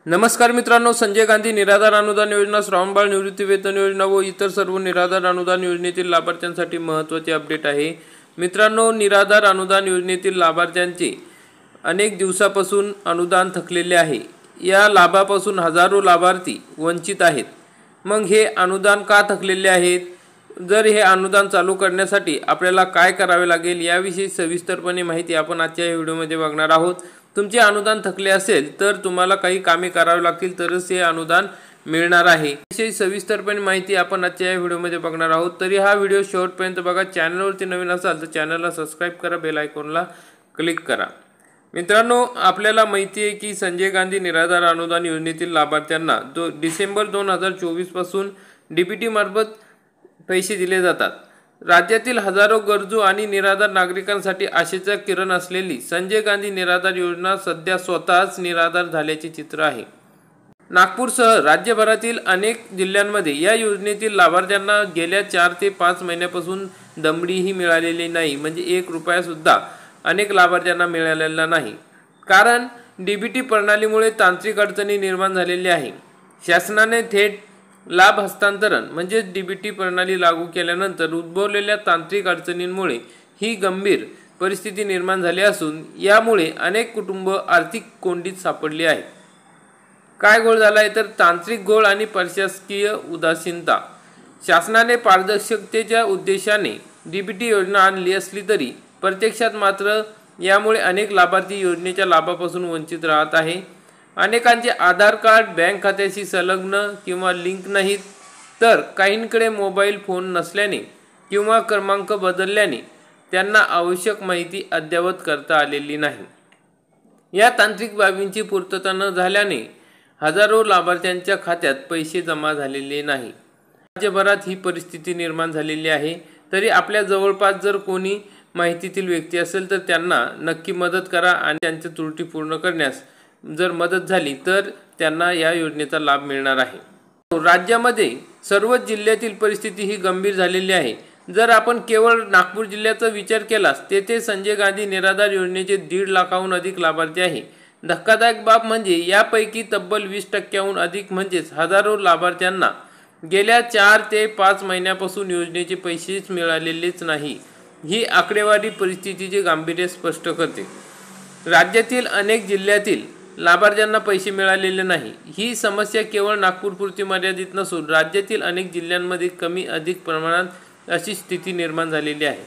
नमस्कार मित्रांनो, संजय गांधी निराधार अनुदान योजना, श्रावणबाळ निवृत्ती वेतन योजना व इतर सर्व निराधार अनुदान योजनेतील लाभार्थ्यांसाठी महत्त्वाची अपडेट आहे। मित्रांनो, निराधार अनुदान योजनेतील लाभार्थ्यांचे अनेक दिवसापासून अनुदान थकलेले आहे। या लाभापासून हजारो लाभार्थी वंचित आहेत। मग हे अनुदान का थकलेले आहेत? जर हे अनुदान चालू करण्यासाठी आपल्याला काय करावे लागेल याविषयी सविस्तरपणे माहिती आपण आजच्या या व्हिडिओमध्ये बघणार आहोत। तुमचे अनुदान थकले असेल तर तुम्हाला काही कामे करावी लागतील तरच हे अनुदान मिळणार आहे। याविषयी सविस्तरपणे माहिती आपण आजच्या या व्हिडिओमध्ये बघणार आहोत। तरी हा व्हिडिओ शेवटपर्यंत बघा। चॅनलवरती नवीन असाल तर चॅनलला सबस्क्राइब करा, बेल आयकॉनला क्लिक करा। मित्रांनो, आपल्याला माहिती आहे की संजय गांधी निराधार अनुदान योजनेतील लाभार्थ्यांना डिसेंबर 2024 पासून डीबीटी मार्फत पैसे दिले जातात। राज्यातील हजारो गरजू आणि निराधार नागरिकांसाठी आशेचा किरण असलेली संजय गांधी निराधार योजना सध्या स्वतःच निराधार झाल्याचे चित्र आहे। नागपूरसह राज्यभरातील अनेक जिल्ह्यांमध्ये या योजनेतील लाभार्थ्यांना गेल्या 4 ते 5 महिन्यापासून दमडीही मिळालेली नाही, म्हणजे 1 रुपया सुद्धा अनेक लाभार्थ्यांना मिळालेला नाही। कारण डीबीटी प्रणालीमुळे तांत्रिक अडचणी निर्माण झालेल्या आहे। शासनाने थेट लाभ हस्तांतरण म्हणजे डीबीटी प्रणाली लागू केल्यानंतर उद्भवलेल्या तांत्रिक अडचणींमुळे ही गंभीर परिस्थिती निर्माण झाली असून यामुळे अनेक कुटुंब आर्थिक कोंडीत सापडली आहेत। काय घोळ झाला आहे तर तांत्रिक घोळ आणि प्रशासकीय उदासीनता। शासनाने पारदर्शकतेच्या उद्देशाने डीबीटी योजना आणली असली तरी प्रत्यक्षात मात्र यामुळे अनेक लाभार्थी योजनेच्या लाभापासून वंचित राहत आहे। अनेकांचे आधार कार्ड बँक खात्याशी संलग्न किंवा लिंक नाहीत, तर काहींकडे मोबाईल फोन नसल्याने किंवा क्रमांक बदलल्याने त्यांना आवश्यक माहिती अद्ययावत करता आलेली नाही। या तांत्रिक बाबींची पूर्तता न झाल्याने हजारो लाभार्थ्यांच्या खात्यात पैसे जमा झालेले नाही। राज्यभरात ही परिस्थिती निर्माण झालेली आहे। तरी आपल्या जवळपास जर कोणी माहितीतील व्यक्ती असेल तर त्यांना नक्की मदत करा आणि त्यांच्या त्रुटी पूर्ण करण्यास जर मदत झाली तर त्यांना या योजनेचा लाभ मिळणार आहे। राज्यामध्ये सर्वच जिल्ह्यातील परिस्थिती ही गंभीर झालेली आहे। जर आपण केवळ नागपूर जिल्ह्याचा विचार केलास तेथे संजय गांधी निराधार योजनेचे 1.5 लाखाहून अधिक लाभार्थी आहे। धक्कादायक बाब म्हणजे यापैकी तब्बल 20% अधिक म्हणजेच हजारो लाभार्थ्यांना गेल्या 4 ते 5 महिन्यापासून योजनेचे पैसेच मिळालेलेच नाही। ही आकडेवारी परिस्थितीचे गांभीर्य स्पष्ट करते। राज्यातील अनेक जिल्ह्यातील लाभार्थ्यांना पैसे मिळालेले नाही। ही समस्या केवळ नागपूरपुरती मर्यादित नसून राज्यातील अनेक जिल्ह्यांमध्ये कमी अधिक प्रमाणात अशी स्थिती निर्माण झालेली आहे।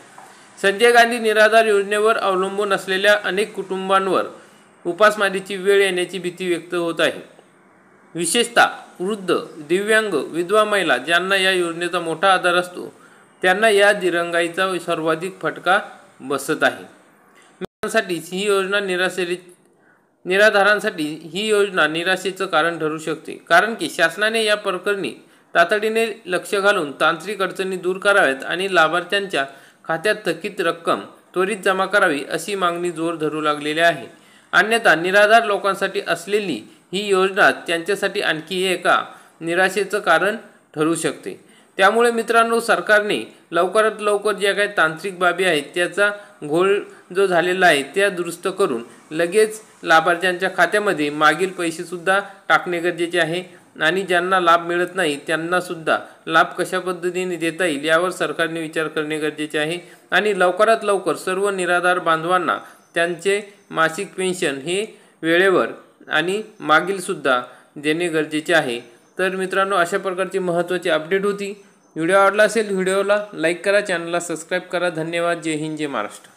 संजय गांधी निराधार योजनेवर अवलंबून असलेल्या अनेक कुटुंबांवर उपासमारीची वेळ येण्याची भीती व्यक्त होत आहे। विशेषतः वृद्ध, दिव्यांग, विधवा महिला ज्यांना या योजनेचा मोठा आधार असतो त्यांना या दिरंगाईचा सर्वाधिक फटका बसत आहे। निराधारांसाठी ही योजना निराशेचं कारण ठरू शकते, कारण की शासनाने या प्रकरणी तातडीने लक्ष घालून तांत्रिक अडचणी दूर कराव्यात आणि लाभार्थ्यांच्या खात्यात थकीत रक्कम त्वरित जमा करावी अशी मागणी जोर धरू लागलेली आहे। अन्यथा निराधार लोकांसाठी असलेली ही योजना त्यांच्यासाठी आणखी एका निराशेचं कारण ठरू शकते। त्यामुळे मित्रांनो, सरकारने लवकरात लवकर ज्या काही तांत्रिक बाबी आहेत त्याचा घोळ जो झालेला आहे त्या दुरुस्त करून लगेच लाभार्थ्यांच्या खात्यामध्ये मागील पैसे सुद्धा टाकणे गरजेचे आहे आणि ज्यांना लाभ मिळत नाही त्यांना सुद्धा लाभ कशा पद्धतीने देता येईल यावर सरकारने विचार करणे गरजेचे आहे आणि लवकरात लवकर सर्व निराधार बांधवांना त्यांचे मासिक पेन्शन हे वेळेवर आणि मागील सुद्धा देणे गरजेचे आहे। तर मित्रांनो, अशा प्रकारची महत्त्वाची अपडेट होती। व्हिडिओ आवडला असेल व्हिडिओला लाईक करा, चॅनलला सबस्क्राइब करा। धन्यवाद। जय हिंद, जय महाराष्ट्र।